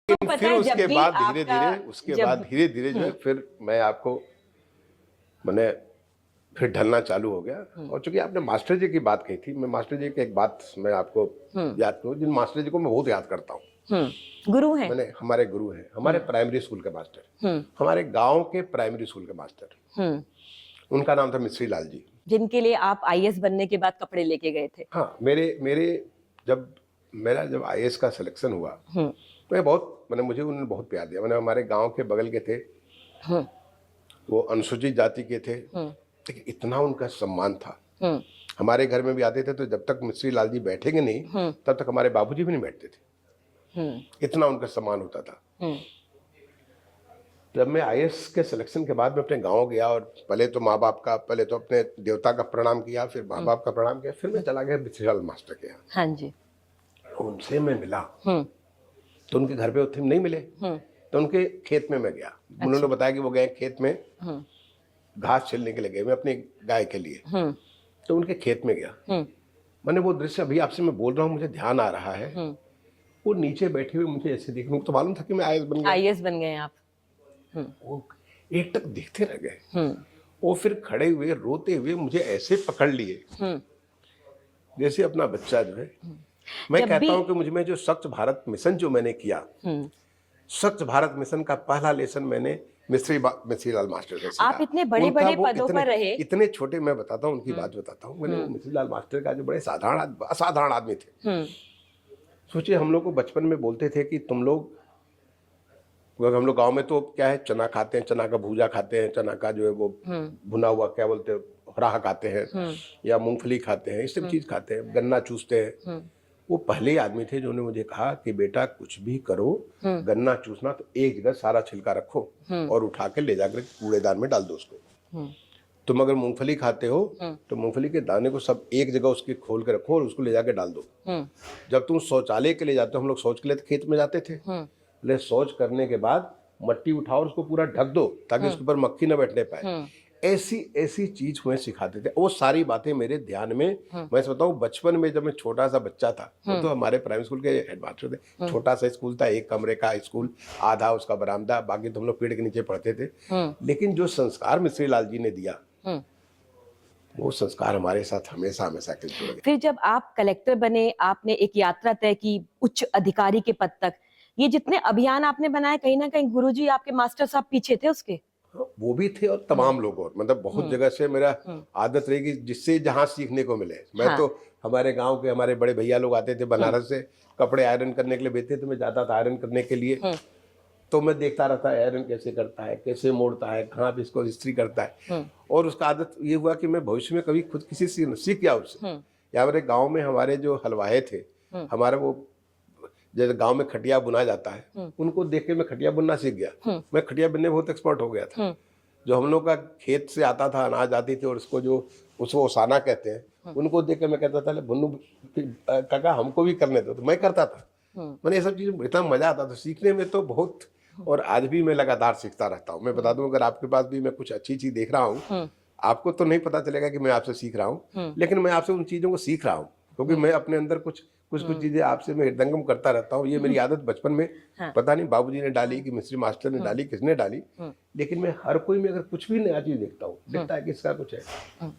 लेकिन पता फिर है उसके बाद धीरे धीरे जो है फिर मैं आपको मैंने फिर ढलना चालू हो गया। और चूंकि आपने मास्टर जी की बात कही थी, मैं मास्टर जी की एक बात मैं आपको याद करूँ, जिन मास्टर जी को मैं बहुत याद करता हूँ। गुरु हैं। मैंने हमारे गुरु हैं, हमारे प्राइमरी स्कूल के मास्टर, हमारे गांव के प्राइमरी स्कूल के मास्टर, उनका नाम था मिश्री लाल जी, जिनके लिए आप आईएएस बनने के बाद कपड़े लेके गए थे। हाँ, जब आईएएस का सिलेक्शन हुआ, मैंने मुझे उन्होंने बहुत प्यार दिया। मैंने हमारे गांव के बगल के थे, वो अनुसूचित जाति के थे, लेकिन इतना उनका सम्मान था। हमारे घर में भी आते थे तो जब तक मिश्री लाल जी बैठेंगे नहीं तब तक हमारे बाबूजी भी नहीं बैठते थे, इतना उनका सम्मान होता था। जब मैं आईएएस के सिलेक्शन के बाद मैं अपने गांव गया और पहले तो अपने देवता का प्रणाम किया, फिर माँ बाप का प्रणाम किया, फिर मैं चला गया मिश्री लाल मास्टर के यहाँ। हाँ जी। उनसे मैं मिला तो उनके घर पे उतने नहीं मिले, तो उनके खेत में मैं गया। उन्होंने बताया कि वो गए खेत में घास छिलने के लिए गए, मैं अपनी गाय के लिए, तो उनके खेत में गया। मैंने वो दृश्य अभी आपसे मैं बोल रहा हूँ, मुझे ध्यान आ रहा है। वो नीचे बैठे हुए मुझे ऐसे देख, मुझे तो मालूम था कि मैं आईएएस बन गया। आप। वो एक टक देखते रह गए। वो फिर खड़े हुए रोते हुए मुझे ऐसे पकड़ लिए जैसे अपना बच्चा जो है। मैं कहता हूं कि मुझ में जो स्वच्छ भारत मिशन जो मैंने किया, स्वच्छ भारत मिशन का पहला लेसन मैंने मिश्री लाल मास्टर से सीखा। आप इतने बड़े बड़े पदों पर रहे, इतने छोटे, मैं बताता हूँ उनकी बात बताता हूँ। मैंने मिश्री लाल मास्टर का जो बड़े असाधारण आदमी थे। सोचिए, हम लोग को बचपन में बोलते थे कि तुम लोग, हम लोग गांव में तो क्या है, चना खाते हैं, चना का भूजा खाते हैं, चना का जो है वो भुना हुआ क्या बोलते हैं, राह खाते हैं, या मूंगफली खाते हैं, इस सब चीज खाते हैं, गन्ना चूसते हैं। वो पहले आदमी थे जिन्होंने मुझे कहा कि बेटा कुछ भी करो, गन्ना चूसना तो एक जगह सारा छिलका रखो और उठा के ले जाकर कूड़ेदान में डाल दो उसको। तुम अगर मूंगफली खाते हो तो मूंगफली के दाने को सब एक जगह उसके खोल के रखो और उसको ले जाके डाल दो। जब तुम शौचालय के लिए जाते हो, हम लोग शौच के लिए खेत में जाते थे, ले शौच करने के बाद मट्टी उठाओ और उसको पूरा ढक दो ताकि उसके ऊपर मक्खी न बैठने पाए। ऐसी ऐसी चीज हमें सिखाते थे। वो सारी बातें मेरे ध्यान में, मैं बताऊं, बचपन में जब मैं छोटा सा बच्चा था, तो हमारे प्राइमरी स्कूल के हेडमास्टर थे। छोटा सा स्कूल था, एक कमरे का स्कूल, आधा उसका बरामदा, बाकी तो हम लोग पेड़ के नीचे पढ़ते थे। लेकिन जो संस्कार मिश्री लाल जी ने दिया, वो संस्कार हमारे साथ हमेशा हमेशा के जुड़ गए। फिर जब आप कलेक्टर बने, आपने एक यात्रा तय की उच्च अधिकारी के पद तक। ये जितने अभियान आपने बनाए, कहीं ना कहीं गुरुजी आपके मास्टर साहब पीछे थे उसके। वो भी थे और तमाम लोग, और मतलब बहुत जगह से मेरा आदत रही कि जिससे जहाँ सीखने को मिले। मैं तो हमारे गांव के हमारे बड़े भैया लोग आते थे बनारस से, कपड़े आयरन करने के लिए भेजते थे, मैं जाता था आयरन करने के लिए। तो मैं देखता रहता आयरन कैसे करता है, कैसे मोड़ता है, कहाँ पे इसको इस्त्री करता है। और उसका आदत ये हुआ कि मैं भविष्य में कभी खुद किसी से सीख गया उससे। या मेरे गाँव में हमारे जो हलवाए थे, हमारे वो जैसे गांव में खटिया बुना जाता है, उनको देख के मैं खटिया बुनना सीख गया। मैं खटिया बुनने बहुत एक्सपर्ट हो गया था। जो हम लोग का खेत से आता था, अनाज आती थी, और उसको ओसाना कहते हैं, उनको देख के मैं कहता था, बुन्नू काका हमको भी करने दो, तो मैं करता था। मैंने ये सब चीज इतना मजा आता था सीखने में तो बहुत। और आज भी मैं लगातार सीखता रहता हूँ। मैं बता दूं, अगर आपके पास भी मैं कुछ अच्छी चीज देख रहा हूँ, आपको तो नहीं पता चलेगा कि मैं आपसे सीख रहा हूँ, लेकिन मैं आपसे उन चीजों को सीख रहा हूँ, क्योंकि मैं अपने अंदर कुछ चीजें आपसे मैं हृदयंगम करता रहता हूँ। ये मेरी आदत बचपन में पता नहीं बाबूजी ने डाली कि मिश्री मास्टर ने डाली, किसने डाली, लेकिन मैं हर कोई में अगर कुछ भी नया चीज देखता हूँ, दिखता है कि इसका कुछ है।